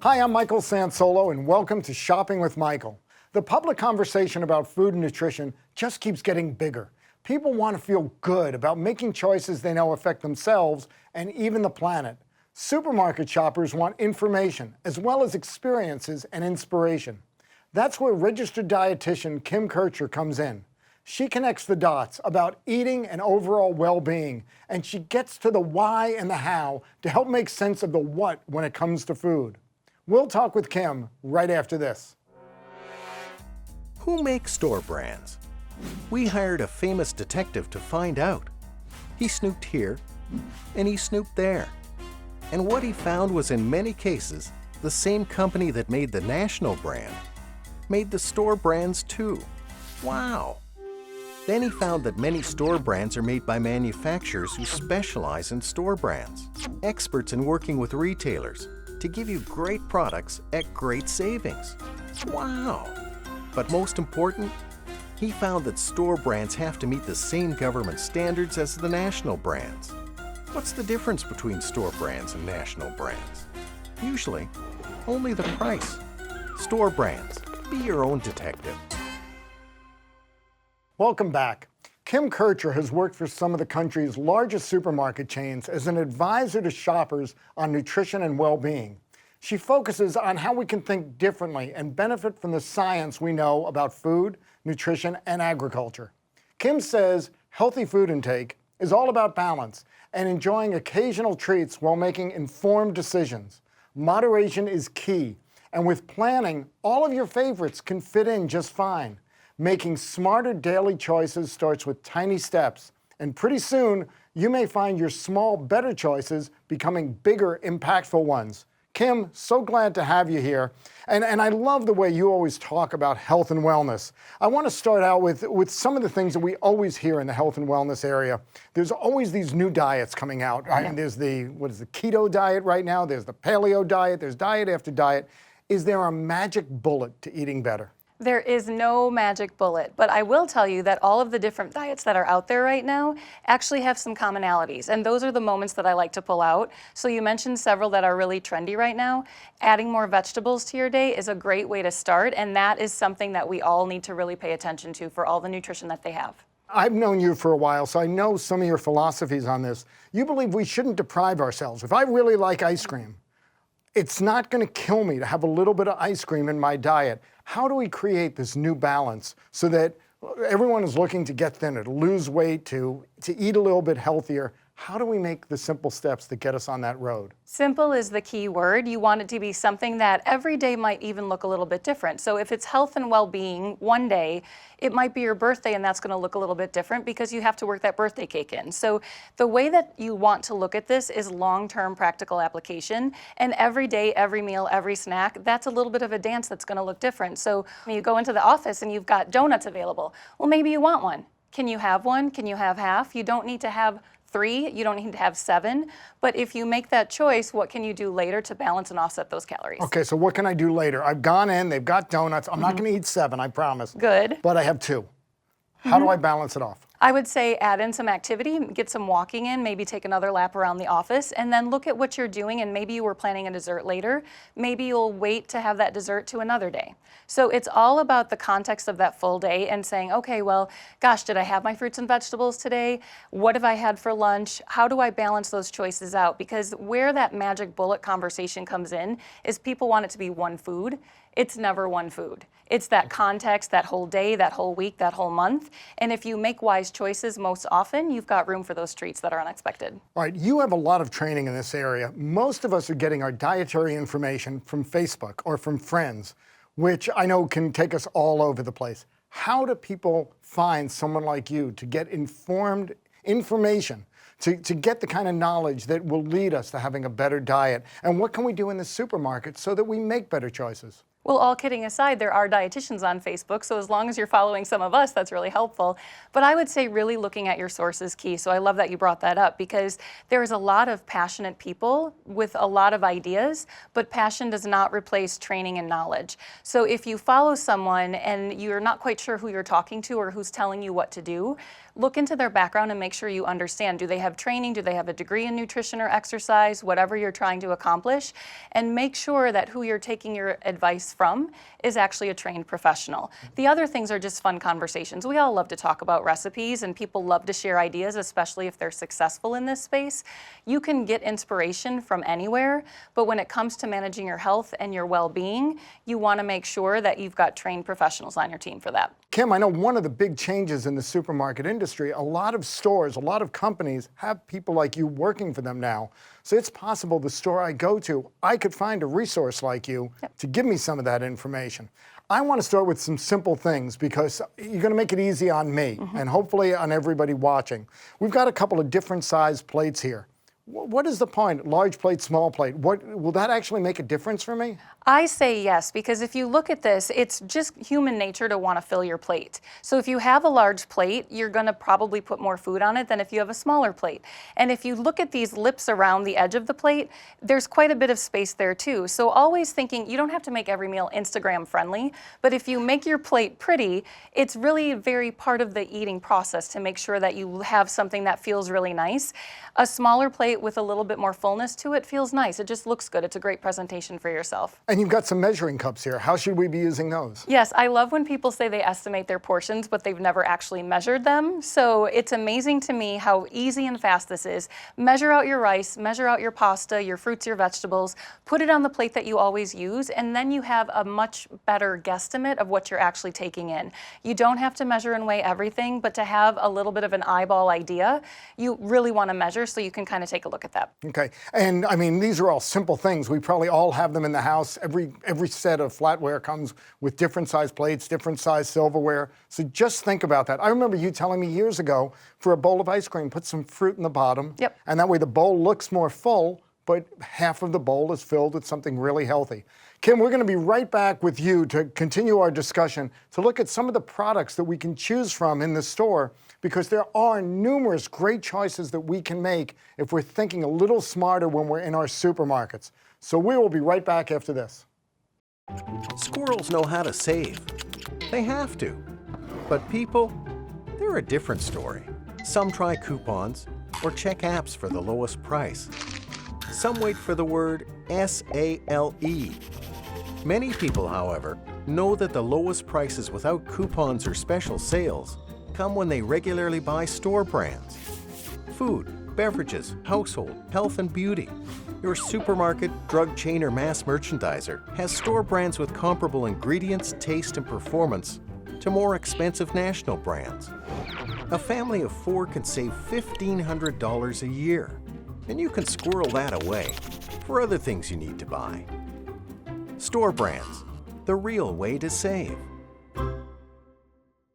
Hi, I'm Michael Sansolo, and welcome to Shopping with Michael. The public conversation about food and nutrition just keeps getting bigger. People want to feel good about making choices they know affect themselves and even the planet. Supermarket shoppers want information as well as experiences and inspiration. That's where registered dietitian Kim Kirchherr comes in. She connects the dots about eating and overall well-being, and she gets to the why and the how to help make sense of the what when it comes to food. We'll talk with Kim right after this. Who makes store brands? We hired a famous detective to find out. He snooped here, and he snooped there. And what he found was, in many cases, the same company that made the national brand made the store brands too. Wow! Then he found that many store brands are made by manufacturers who specialize in store brands, experts in working with retailers to give you great products at great savings. Wow! But most important, he found that store brands have to meet the same government standards as the national brands. What's the difference between store brands and national brands? Usually, only the price. Store brands. Be your own detective. Welcome back. Kim Kirchherr has worked for some of the country's largest supermarket chains as an advisor to shoppers on nutrition and well-being. She focuses on how we can think differently and benefit from the science we know about food, nutrition, and agriculture. Kim says healthy food intake is all about balance and enjoying occasional treats while making informed decisions. Moderation is key, and with planning, all of your favorites can fit in just fine. Making smarter daily choices starts with tiny steps, and pretty soon, you may find your small, better choices becoming bigger, impactful ones. Kim, so glad to have you here. And I love the way you always talk about health and wellness. I want to start out with some of the things that we always hear in the health and wellness area. There's always these new diets coming out. Yeah. I mean, there's the keto diet right now, there's the paleo diet, there's diet after diet. Is there a magic bullet to eating better? There is no magic bullet, but I will tell you that all of the different diets that are out there right now actually have some commonalities, and those are the moments that I like to pull out. So you mentioned several that are really trendy right now. Adding more vegetables to your day is a great way to start, and that is something that we all need to really pay attention to for all the nutrition that they have. I've known you for a while, so I know some of your philosophies on this. You believe we shouldn't deprive ourselves. If I really like ice cream, it's not going to kill me to have a little bit of ice cream in my diet. How do we create this new balance so that everyone is looking to get thinner, to lose weight, to eat a little bit healthier? How do we make the simple steps that get us on that road? Simple is the key word. You want it to be something that every day might even look a little bit different. So if it's health and well-being one day, it might be your birthday and that's going to look a little bit different because you have to work that birthday cake in. So the way that you want to look at this is long-term practical application. And every day, every meal, every snack, that's a little bit of a dance that's going to look different. So when you go into the office and you've got donuts available, well, maybe you want one. Can you have one? Can you have half? You don't need to have 3, you don't need to have 7, but if you make that choice, what can you do later to balance and offset those calories? Okay, so what can I do later? I've gone in, they've got donuts. I'm not going to eat 7, I promise. Good. But I have 2. How do I balance it off? I would say add in some activity, get some walking in, maybe take another lap around the office, and then look at what you're doing, and maybe you were planning a dessert later. Maybe you'll wait to have that dessert to another day. So it's all about the context of that full day and saying, okay, well, gosh, did I have my fruits and vegetables today? What have I had for lunch? How do I balance those choices out? Because where that magic bullet conversation comes in is people want it to be one food. It's never one food. It's that context, that whole day, that whole week, that whole month. And if you make wise choices most often, you've got room for those treats that are unexpected. All right, you have a lot of training in this area. Most of us are getting our dietary information from Facebook or from friends, which I know can take us all over the place. How do people find someone like you to get informed information, to get the kind of knowledge that will lead us to having a better diet? And what can we do in the supermarket so that we make better choices? Well, all kidding aside, there are dietitians on Facebook, so as long as you're following some of us, that's really helpful. But I would say really looking at your source is key, so I love that you brought that up, because there is a lot of passionate people with a lot of ideas, but passion does not replace training and knowledge. So if you follow someone and you're not quite sure who you're talking to or who's telling you what to do, look into their background and make sure you understand. Do they have training? Do they have a degree in nutrition or exercise? Whatever you're trying to accomplish. And make sure that who you're taking your advice from is actually a trained professional. The other things are just fun conversations. We all love to talk about recipes and people love to share ideas, especially if they're successful in this space. You can get inspiration from anywhere, but when it comes to managing your health and your well-being, you want to make sure that you've got trained professionals on your team for that. Kim, I know one of the big changes in the supermarket industry, a lot of stores, a lot of companies have people like you working for them now. So it's possible the store I go to, I could find a resource like you to give me some of that information. I want to start with some simple things because you're going to make it easy on me and hopefully on everybody watching. We've got a couple of different size plates here. What is the point? Large plate, small plate. Will that actually make a difference for me? I say yes, because if you look at this, it's just human nature to want to fill your plate. So if you have a large plate, you're going to probably put more food on it than if you have a smaller plate. And if you look at these lips around the edge of the plate, there's quite a bit of space there too. So always thinking, you don't have to make every meal Instagram friendly, but if you make your plate pretty, it's really very part of the eating process to make sure that you have something that feels really nice. A smaller plate with a little bit more fullness to it feels nice. It just looks good. It's a great presentation for yourself. And you've got some measuring cups here. How should we be using those? Yes, I love when people say they estimate their portions, but they've never actually measured them. So it's amazing to me how easy and fast this is. Measure out your rice, measure out your pasta, your fruits, your vegetables, put it on the plate that you always use, and then you have a much better guesstimate of what you're actually taking in. You don't have to measure and weigh everything, but to have a little bit of an eyeball idea, you really want to measure so you can kind of take a look at that. Okay, and I mean, these are all simple things. We probably all have them in the house. Every set of flatware comes with different size plates, different size silverware. So just think about that. I remember you telling me years ago, for a bowl of ice cream, put some fruit in the bottom. Yep. And that way the bowl looks more full, but half of the bowl is filled with something really healthy. Kim, we're going to be right back with you to continue our discussion, to look at some of the products that we can choose from in the store, because there are numerous great choices that we can make if we're thinking a little smarter when we're in our supermarkets. So we will be right back after this. Squirrels know how to save. They have to. But people, they're a different story. Some try coupons or check apps for the lowest price. Some wait for the word SALE. Many people, however, know that the lowest prices without coupons or special sales come when they regularly buy store brands. Food, beverages, household, health and beauty. Your supermarket, drug chain, or mass merchandiser has store brands with comparable ingredients, taste, and performance to more expensive national brands. A family of 4 can save $1,500 a year, and you can squirrel that away for other things you need to buy. Store brands, the real way to save.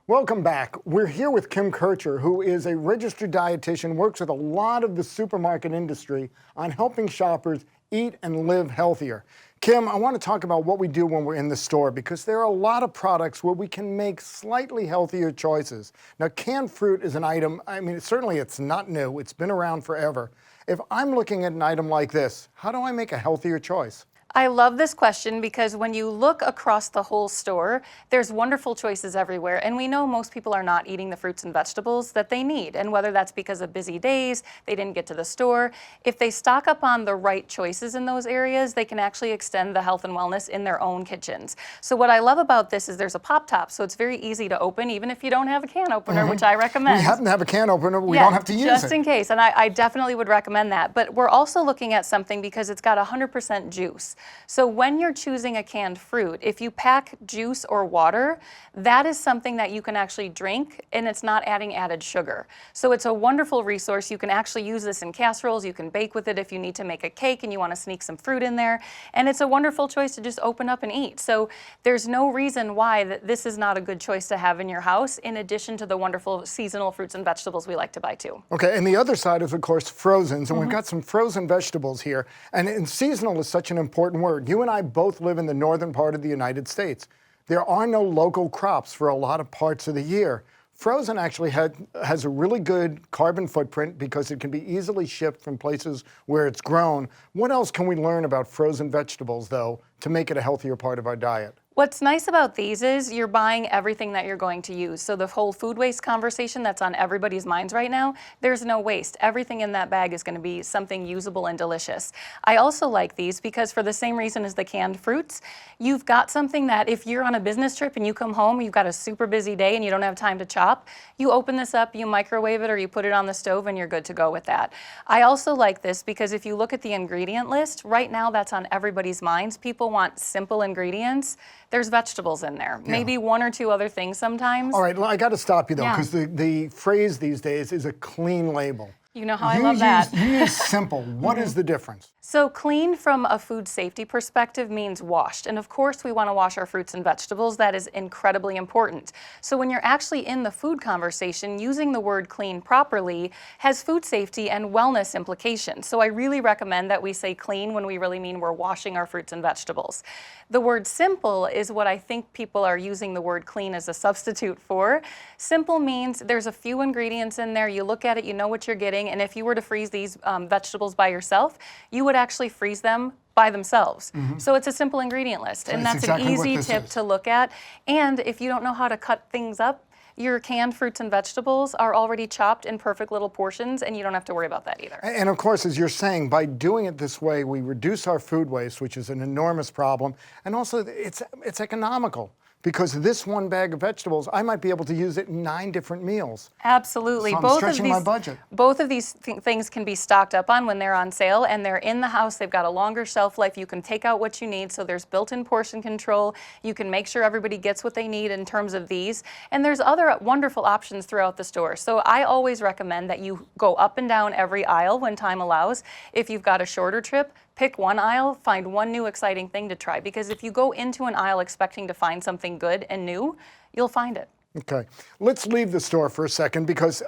Welcome back. We're here with Kim Kirchherr, who is a registered dietitian, works with a lot of the supermarket industry on helping shoppers eat and live healthier. Kim, I want to talk about what we do when we're in the store, because there are a lot of products where we can make slightly healthier choices. Now, canned fruit is an item, I mean, certainly it's not new. It's been around forever. If I'm looking at an item like this, how do I make a healthier choice? I love this question because when you look across the whole store, there's wonderful choices everywhere. And we know most people are not eating the fruits and vegetables that they need. And whether that's because of busy days, they didn't get to the store, if they stock up on the right choices in those areas, they can actually extend the health and wellness in their own kitchens. So what I love about this is there's a pop top, so it's very easy to open, even if you don't have a can opener, which I recommend. We happen to have a can opener, but we don't have to use it. Just in case, and I definitely would recommend that. But we're also looking at something because it's got 100% juice. So when you're choosing a canned fruit, if you pack juice or water, that is something that you can actually drink, and it's not adding added sugar. So it's a wonderful resource. You can actually use this in casseroles. You can bake with it if you need to make a cake and you want to sneak some fruit in there. And it's a wonderful choice to just open up and eat. So there's no reason why this is not a good choice to have in your house, in addition to the wonderful seasonal fruits and vegetables we like to buy too. Okay, and the other side is, of course, frozens. And we've got some frozen vegetables here. And seasonal is such an important word. You and I both live in the northern part of the United States. There are no local crops for a lot of parts of the year. Frozen actually has a really good carbon footprint because it can be easily shipped from places where it's grown. What else can we learn about frozen vegetables, though, to make it a healthier part of our diet? What's nice about these is you're buying everything that you're going to use. So the whole food waste conversation that's on everybody's minds right now, there's no waste. Everything in that bag is going to be something usable and delicious. I also like these because for the same reason as the canned fruits, you've got something that if you're on a business trip and you come home, you've got a super busy day and you don't have time to chop, you open this up, you microwave it or you put it on the stove and you're good to go with that. I also like this because if you look at the ingredient list, right now that's on everybody's minds. People want simple ingredients. There's vegetables in there, maybe one or two other things sometimes. All right, I got to stop you though, because the phrase these days is a clean label. You know how I love that. You use simple. What is the difference? So clean from a food safety perspective means washed. And of course we want to wash our fruits and vegetables. That is incredibly important. So when you're actually in the food conversation, using the word clean properly has food safety and wellness implications. So I really recommend that we say clean when we really mean we're washing our fruits and vegetables. The word simple is what I think people are using the word clean as a substitute for. Simple means there's a few ingredients in there. You look at it, you know what you're getting. And if you were to freeze these vegetables by yourself, you would actually freeze them by themselves. So it's a simple ingredient list. And that's exactly an what easy this tip is. to look at. And if you don't know how to cut things up, your canned fruits and vegetables are already chopped in perfect little portions, and you don't have to worry about that either. And of course, as you're saying, by doing it this way, we reduce our food waste, which is an enormous problem, and also it's economical. Because this one bag of vegetables, I might be able to use it in 9 different meals. Absolutely. So I'm stretching my budget. Both of these things can be stocked up on when they're on sale and they're in the house. They've got a longer shelf life. You can take out what you need. So there's built-in portion control. You can make sure everybody gets what they need in terms of these. And there's other wonderful options throughout the store. So I always recommend that you go up and down every aisle when time allows. If you've got a shorter trip, pick one aisle, find one new exciting thing to try. Because if you go into an aisle expecting to find something good and new, you'll find it. Okay, let's leave the store for a second because,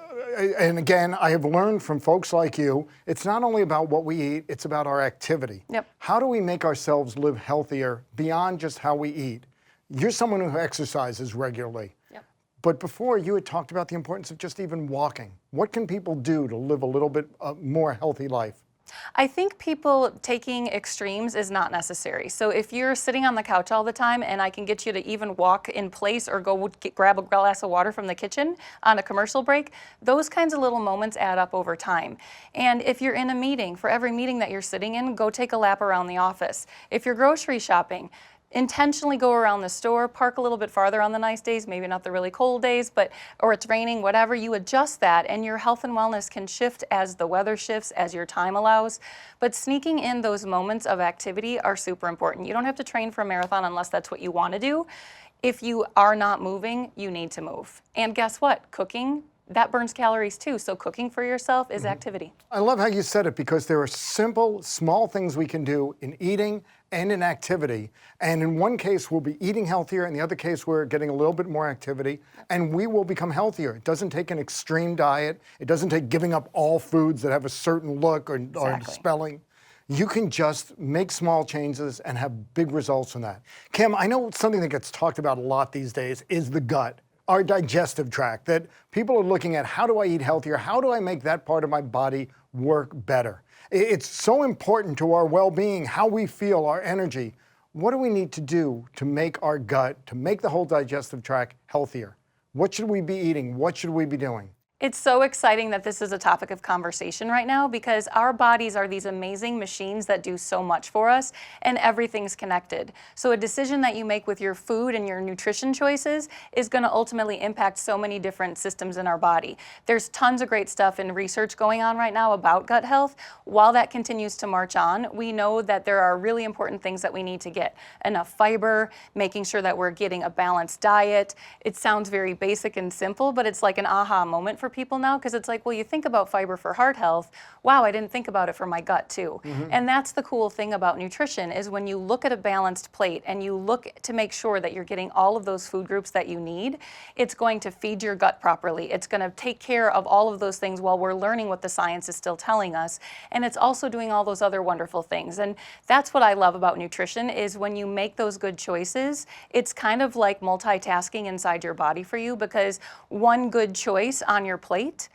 and again, I have learned from folks like you, it's not only about what we eat, it's about our activity. Yep. How do we make ourselves live healthier beyond just how we eat? You're someone who exercises regularly. Yep. But before, you had talked about the importance of just even walking. What can people do to live a little bit more healthy life? I think people taking extremes is not necessary. So if you're sitting on the couch all the time and I can get you to even walk in place or go grab a glass of water from the kitchen on a commercial break, those kinds of little moments add up over time. And if you're in a meeting, for every meeting that you're sitting in, go take a lap around the office. If you're grocery shopping, intentionally go around the store, park a little bit farther on the nice days, maybe not the really cold days, or it's raining, whatever, you adjust that and your health and wellness can shift as the weather shifts, as your time allows. But sneaking in those moments of activity are super important. You don't have to train for a marathon unless that's what you want to do. If you are not moving, you need to move. And guess what? Cooking, that burns calories too. So cooking for yourself is activity. I love how you said it because there are simple, small things we can do in eating and in activity. And in one case, we'll be eating healthier. In the other case, we're getting a little bit more activity and we will become healthier. It doesn't take an extreme diet. It doesn't take giving up all foods that have a certain look or spelling. You can just make small changes and have big results from that. Kim, I know something that gets talked about a lot these days is the gut. Our digestive tract, that people are looking at how do I eat healthier? How do I make that part of my body work better? It's so important to our well-being, how we feel, our energy. What do we need to do to make our gut, to make the whole digestive tract healthier? What should we be eating? What should we be doing? It's so exciting that this is a topic of conversation right now because our bodies are these amazing machines that do so much for us and everything's connected. So a decision that you make with your food and your nutrition choices is going to ultimately impact so many different systems in our body. There's tons of great stuff and research going on right now about gut health. While that continues to march on, we know that there are really important things that we need to get. Enough fiber, making sure that we're getting a balanced diet. It sounds very basic and simple, but it's like an aha moment for people now because it's like, well, you think about fiber for heart health. Wow, I didn't think about it for my gut too. And that's the cool thing about nutrition is when you look at a balanced plate and you look to make sure that you're getting all of those food groups that you need, it's going to feed your gut properly. It's going to take care of all of those things while we're learning what the science is still telling us. And it's also doing all those other wonderful things. And that's what I love about nutrition is when you make those good choices, it's kind of like multitasking inside your body for you because one good choice on your plate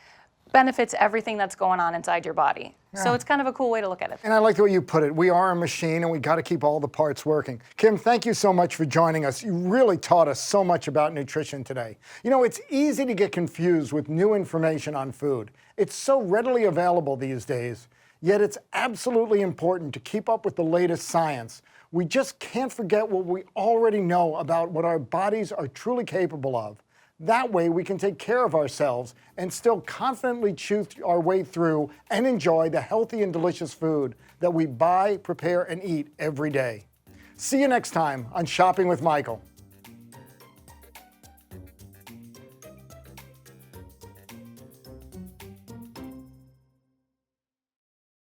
benefits everything that's going on inside your body. So it's kind of a cool way to look at it. And I like the way you put it. We are a machine and we got to keep all the parts working. Kim, thank you so much for joining us. You really taught us so much about nutrition today. You know, it's easy to get confused with new information on food. It's so readily available these days, yet it's absolutely important to keep up with the latest science. We just can't forget what we already know about what our bodies are truly capable of. That way we can take care of ourselves and still confidently choose our way through and enjoy the healthy and delicious food that we buy, prepare, and eat every day. See you next time on Shopping with Michael.